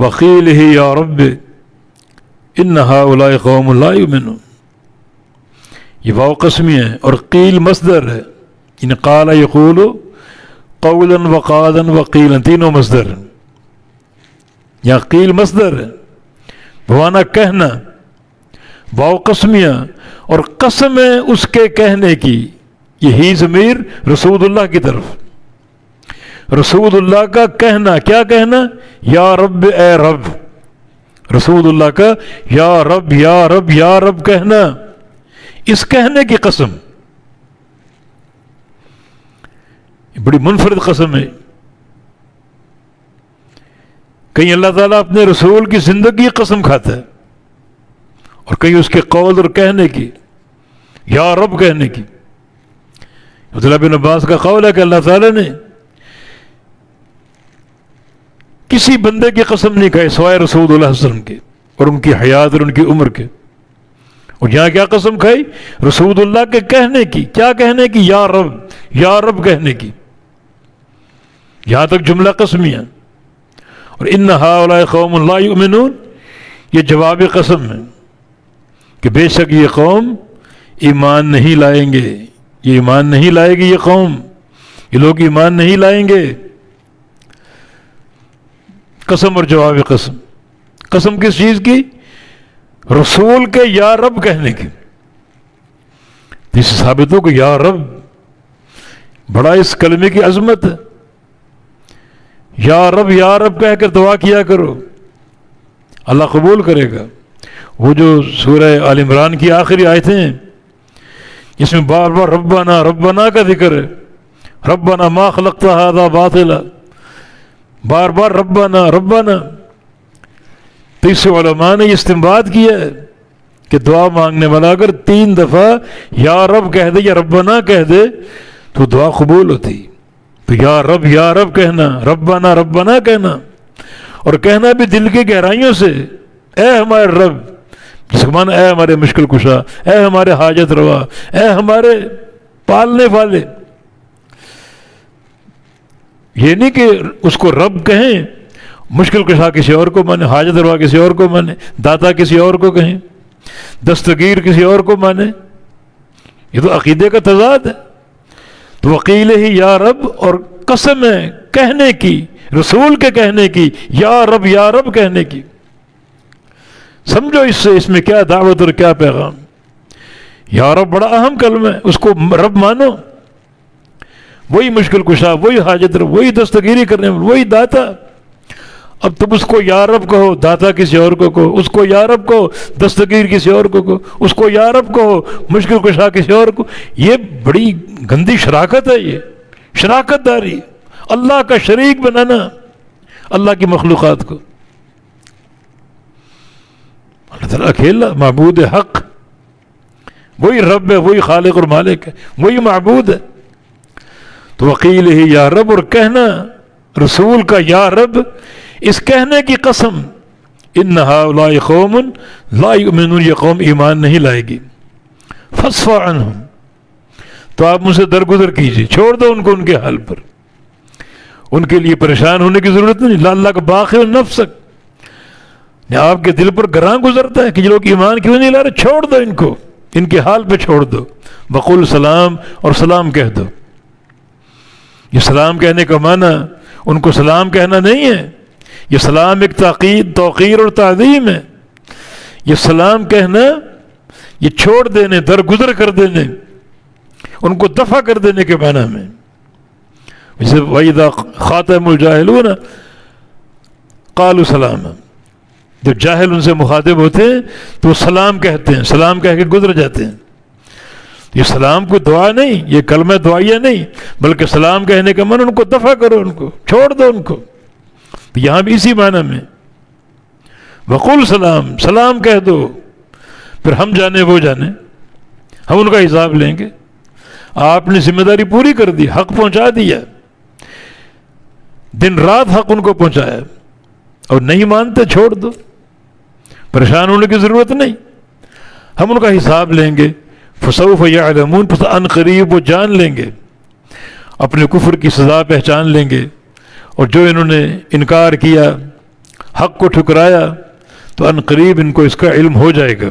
وقیلہ یا رب ان ہؤلاء قوم لا یؤمنون، یہ واو قسمی ہے اور قیل مصدر ہے، ان قال یقول قولا وقالا وقیلا تینوں مصدر ہیں، یا قیل مصدر ہے بمانا کہنا، واو قسمیہ اور قسم ہے اس کے کہنے کی، یہی ضمیر رسول اللہ کی طرف، رسول اللہ کا کہنا، کیا کہنا؟ یا رب اے رب، رسول اللہ کا یا رب یا رب یا رب کہنا، اس کہنے کی قسم، یہ بڑی منفرد قسم ہے۔ کہیں اللہ تعالیٰ اپنے رسول کی زندگی قسم کھاتا ہے اور کہیں اس کے قول اور کہنے کی، یا رب کہنے کی۔ عبداللہ بن عباس کا قول ہے کہ اللہ تعالیٰ نے کسی بندے کی قسم نہیں کھائی سوائے رسول اللہ صلی اللہ علیہ وسلم کے اور ان کی حیات اور ان کی عمر کے، اور یہاں کیا قسم کھائی؟ رسول اللہ کے کہنے کی، کیا کہنے کی؟ یا رب کہنے کی، یہاں تک جملہ قسمیہ۔ اور ان ہؤلاء قوم لا یؤمنون، یہ جواب قسم ہے کہ بے شک یہ قوم ایمان نہیں لائیں گے، یہ ایمان نہیں لائے گی، یہ قوم، یہ لوگ ایمان نہیں لائیں گے۔ قسم اور جواب قسم، قسم کس چیز کی؟ رسول کے یا رب کہنے کی۔ اس سے ثابت ہو کہ یا رب، بڑا اس کلمے کی عظمت ہے۔ یا رب کہہ کر دعا کیا کرو، اللہ قبول کرے گا۔ وہ جو سورہ آل عمران کی آخری آیتیں ہیں جس میں بار بار ربنا کا ذکر ہے، ربنا ما خلقت ھذا باطلا، بار بار ربنا، تو اس سے علماء نے یہ استنباط کیا ہے کہ دعا مانگنے والا اگر 3 دفعہ یا رب کہہ دے یا ربنا کہہ دے تو دعا قبول ہوتی۔ تو یا رب کہنا، ربنا کہنا، اور کہنا بھی دل کی گہرائیوں سے، اے ہمارے رب، جس کو مانا اے ہمارے مشکل کشا، اے ہمارے حاجت روا، اے ہمارے پالنے والے۔ یہ نہیں کہ اس کو رب کہیں، مشکل کشا کسی اور کو مانے، حاجت روا کسی اور کو مانے، داتا کسی اور کو کہیں، دستگیر کسی اور کو مانے، یہ تو عقیدے کا تضاد ہے۔ تو وقیل ہی یا رب، اور قسم ہے کہنے کی، رسول کے کہنے کی، یا رب کہنے کی۔ سمجھو اس میں کیا دعوت اور کیا پیغام۔ یا رب بڑا اہم کلمہ ہے، اس کو رب مانو، وہی مشکل کشا، وہی حاجت روا، وہی دستگیری کرنے والا، وہی داتا۔ اب تم اس کو یا رب کہو، داتا کسی اور کو کہو، اس کو یا رب کہو، دستگیر کسی اور کو کہو، اس کو یا رب کہو، مشکل کشا کسی اور کو۔ یہ بڑی گندی شراکت ہے، یہ شراکت داری، اللہ کا شریک بنانا اللہ کی مخلوقات کو۔ اللہ تعالیٰ اکیلا معبود حق، وہی رب ہے، وہی خالق اور مالک ہے، وہی معبود ہے۔ تو وقیل ہی یا رب، اور کہنا رسول کا یا رب، اس کہنے کی قسم، ان ہؤلاء قوم لا یؤمنون، یہ قوم ایمان نہیں لائے گی۔ فاصفح عنہم، تو آپ مجھ سے درگزر کیجیے، چھوڑ دو ان کو ان کے حال پر، ان کے لیے پریشان ہونے کی ضرورت نہیں۔ اللہ کا باخر نفسک، آپ کے دل پر گراں گزرتا ہے کہ یہ لوگ ایمان کیوں نہیں لا رہے، چھوڑ دو ان کو، ان کے حال پہ چھوڑ دو۔ وقل سلام، اور سلام کہہ دو۔ یہ سلام کہنے کا معنی ان کو سلام کہنا نہیں ہے، یہ سلام ایک توقیر اور تعظیم ہے۔ یہ سلام کہنا، یہ چھوڑ دینے، درگزر کر دینے، ان کو دفع کر دینے کے معنی میں۔ جیسے وَإِذَا خَاطَبَهُمُ الْجَاهِلُونَ قَالُوا سَلَامًا، جب جاہل ان سے مخاطب ہوتے ہیں تو وہ سلام کہتے ہیں، سلام کہہ کے گزر جاتے ہیں۔ یہ سلام کوئی دعا نہیں، یہ کلمہ دعائیہ نہیں، بلکہ سلام کہنے کا معنی ان کو دفع کرو، ان کو چھوڑ دو ان کو۔ یہاں بھی اسی معنی میں وقل سلام، سلام کہہ دو، پھر ہم جانے وہ جانے، ہم ان کا حساب لیں گے۔ آپ نے ذمہ داری پوری کر دی، حق پہنچا دیا، دن رات حق ان کو پہنچایا، اور نہیں مانتے چھوڑ دو، پریشان ہونے کی ضرورت نہیں، ہم ان کا حساب لیں گے۔ فسوف یعلمون، پس ان قریب وہ جان لیں گے، اپنے کفر کی سزا پہچان لیں گے، اور جو انہوں نے انکار کیا، حق کو ٹھکرایا تو ان قریب ان کو اس کا علم ہو جائے گا.